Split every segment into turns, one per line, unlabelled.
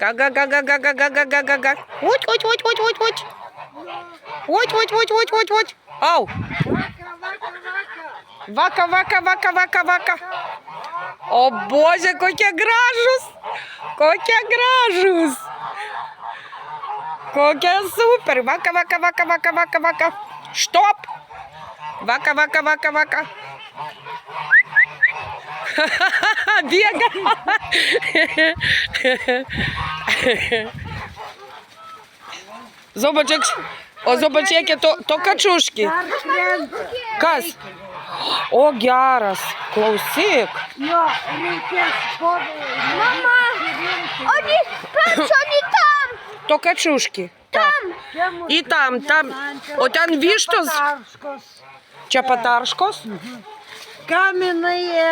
Га-га-га-га-га-га-га-га-га. Уть. Уть. Ау. Вака. О боже, какой гражус. Какой супер. Вака. Стоп. Вака. Бега. Zobacz, jakie to kaczuszki. Kas? O, geras. Klausyk.
Mama, oni, patrz, oni tam.
To kaczuszki.
Tam.
I tam. O ten wisztos. Чапатаршкос?
Каменные...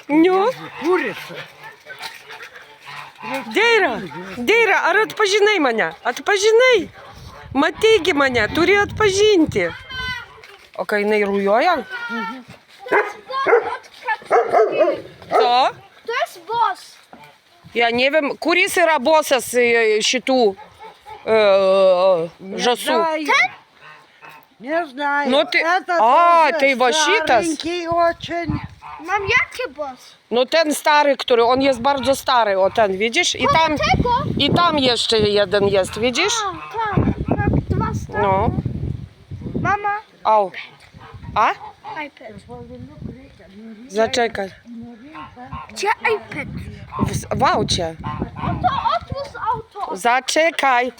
Ну.
Курица.
Дейра, а отпожини мене. Отпожини. Матейки мене, турі отпожиньте. Окей, не руйоя? Co?
To jest boss.
Ja nie wiem, kurisy bossa z щиту жасу.
Не знаю.
Ну ты-
Это
А,
тоже
ты его щитас?
старенький очень.
Mam jaki boss?
No ten stary, który, on jest bardzo stary, o ten, widzisz?
Tego?
I tam jeszcze jeden jest, widzisz?
Tam, tak, dwa strony.
No.
Mama,
Au. A?
iPad.
Zaczekaj.
Gdzie iPad?
W aucie.
No to otwórz auto.
Zaczekaj.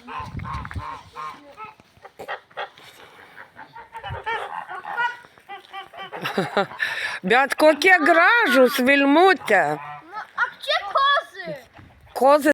Бятко, яке гражу, свильмуте.
No, a gdzie kozy?
Кози